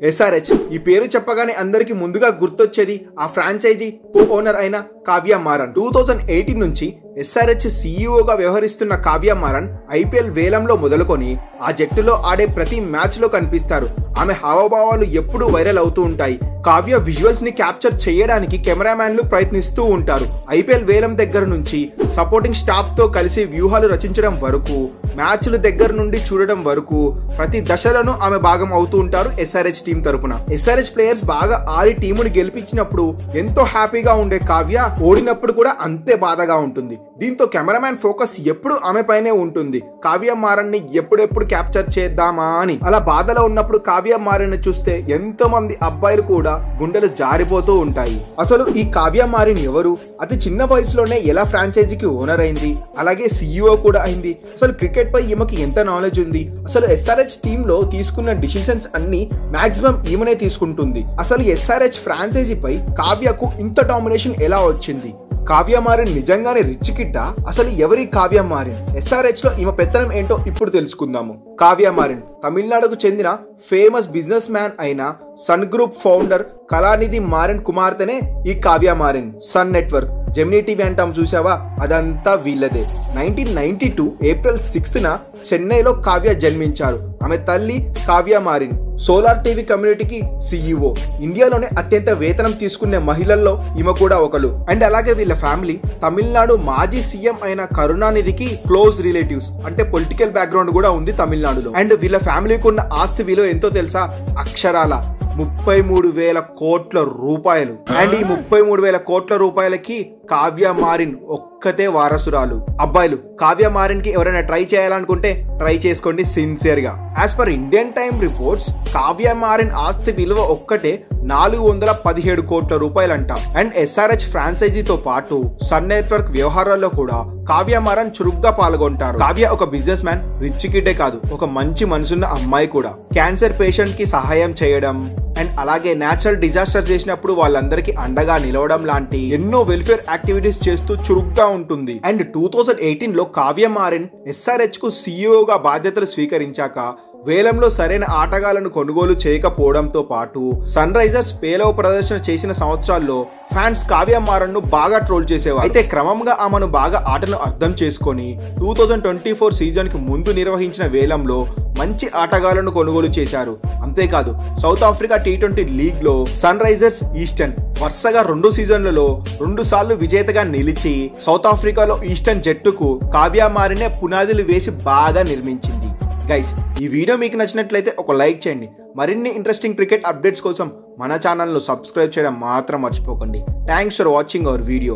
SRH ఈ పేరు చెప్పగానే అందరికి ముందుగా గుర్తొచ్చేది ఆ ఫ్రాంచైజీ కో ఓనర్ అయిన కావ్య మారన్. 2018 నుంచి SRH సీఈఓగా వ్యవహరిస్తున్న కావ్య మారన్ IPL వేలంలో మొదలుకొని ఆ జట్టులో ఆడే ప్రతి మ్యాచ్ లో కనిపిస్తారు. ఆమె హావభావాలు ఎప్పుడూ వైరల్ అవుతూ ఉంటాయి. కావ్య విజువల్స్ ని క్యాప్చర్ చేయడానికి కెమెరామ్యాన్లు ప్రయత్నిస్తూ ఉంటారు. IPL వేలం దగ్గర నుంచి సపోర్టింగ్ స్టాఫ్ తో కలిసి వ్యూహాలు రచించడం వరకు, మ్యాచ్ల దగ్గర నుండి చూడడం వరకు ప్రతి దశలను ఆమె భాగం అవుతూ ఉంటారు SRH టీం తరపున. SRH ప్లేయర్స్ బాగా ఆడి టీముని గెలిపించినప్పుడు ఎంతో హ్యాపీగా ఉండే కావ్య ఓడినప్పుడు కూడా అంతే బాధగా ఉంటుంది. దీంతో కెమెరామ్యాన్ ఫోకస్ ఎప్పుడు ఆమె పైనే ఉంటుంది. కావ్య మారన్ ని ఎప్పుడెప్పుడు క్యాప్చర్ చేద్దామా అని. అలా బాధలో ఉన్నప్పుడు కావ్య మారన్ చూస్తే ఎంతో మంది అబ్బాయిలు కూడా గుండెలు జారిపోతూ ఉంటాయి. అసలు ఈ కావ్య మారన్ ఎవరు? అతి చిన్న వయసులోనే ఎలా ఫ్రాంచైజీకి ఓనర్ అయింది, అలాగే CEO కూడా అయింది. అసలు క్రికెట్ పై ఈమెకి ఎంత నాలెడ్జ్ ఉంది? అసలు SRH టీమ్ లో తీసుకున్న డిసిషన్స్ అన్ని మాక్సిమం ఈమెనే తీసుకుంటుంది. అసలు SRH ఫ్రాంచైజీ పై కావ్యకు ఇంత డామినేషన్ ఎలా వచ్చింది? కావ్య మారన్ నిజంగానే రిచ్ కిట్టా? అసలు ఎవరి కావ్య మారన్? SRH లో ఈమె పెత్తనం ఏంటో ఇప్పుడు తెలుసుకుందాము. కావ్య మారన్ తమిళనాడుకు చెందిన ఫేమస్ బిజినెస్ మ్యాన్ అయిన Sun Group founder Kalanidhi Maran కుమార్తెనే ఈ Kavya Maran. Sun Network, Gemini TV అంటాం చూసావా, అదంతా వీళ్ళదే. 1992 ఏప్రిల్ 6న చెన్నైలో కావ్య జన్మించారు. ఆమె తల్లి కావ్య మారన్ సోలార్ టీవీ కమ్యూనిటీకి CEO. ఇండియాలోనే అత్యంత వేతనం తీసుకునే మహిళల్లో ఈమె కూడా ఒకరు. అండ్ అలాగే వీళ్ళ ఫ్యామిలీ తమిళనాడు మాజీ సీఎం అయిన కరుణానిధికి క్లోజ్ రిలేటివ్స్, అంటే పొలిటికల్ బ్యాక్గ్రౌండ్ కూడా ఉంది తమిళనాడులో. అండ్ వీళ్ళ ఫ్యామిలీకి ఉన్న ఆస్తి విలువ ఎంతో తెలుసా? అక్షరాల 33,000 కోట్ల రూపాయలు. అండ్ ఈ 33,000 కోట్ల రూపాయలకి కావ్య మారన్ ఒక్కతే వారసురాలు. అబ్బాయిలు కావ్య మారన్ కి ఎవరైనా ట్రై చేయాలనుకుంటే ట్రై చేసుకోండి సిన్సియర్ గా. As per Indian time reports Kavya Maran ఆస్తి విలువ ఒక్కటే 417 కోట్ల రూపాయలంట. అండ్ SRH ఫ్రాంచైజీతో పాటు సన్ నెట్వర్క్ వ్యవహారాల్లో కూడా కావ్య మారన్ చురుగ్గా పాల్గొంటారు. కావ్య ఒక బిజినెస్ మ్యాన్, రిచ్ కిడ్డే కాదు, ఒక మంచి మనసున్న అమ్మాయి కూడా. క్యాన్సర్ పేషెంట్ కి సహాయం చేయడం అండ్ అలాగే నేచురల్ డిజాస్టర్ చేసినప్పుడు వాళ్ళందరికీ అండగా నిలవడం లాంటి ఎన్నో వెల్ఫేర్ యాక్టివిటీస్ చేస్తూ చురుగ్గా ఉంటుంది. అండ్ 2018 లో కావ్య మారన్ SRH కు CEOగా బాధ్యతలు స్వీకరించాక వేలంలో సరైన ఆటగాళ్లను కొనుగోలు చేయకపోవడంతో పాటు సన్ రైజర్స్ పేలవ ప్రదర్శన చేసిన సంవత్సరాల్లో ఫ్యాన్స్ కావ్య మారన్ ను బాగా ట్రోల్ చేసేవారు. అయితే క్రమంగా ఆమెను బాగా ఆటను అర్థం చేసుకొని 2024 సీజన్ కి ముందు నిర్వహించిన వేలంలో మంచి ఆటగాళ్లను కొనుగోలు చేశారు. అంతేకాదు సౌత్ ఆఫ్రికా T20 లీగ్ లో సన్ రైజర్స్ ఈస్టర్న్ వరుసగా 2 సీజన్లలో 2 సార్లు విజేతగా నిలిచి సౌత్ ఆఫ్రికాలో ఈస్టర్న్ జట్టుకు కావ్య మారనే పునాదులు వేసి బాగా నిర్మించింది. గైస్, ఈ వీడియో మీకు నచ్చినట్లయితే ఒక లైక్ చేయండి. మరిన్ని ఇంట్రెస్టింగ్ క్రికెట్ అప్డేట్స్ కోసం మన ఛానల్ను సబ్స్క్రైబ్ చేయడం మాత్రం మర్చిపోకండి. Thanks for watching our video.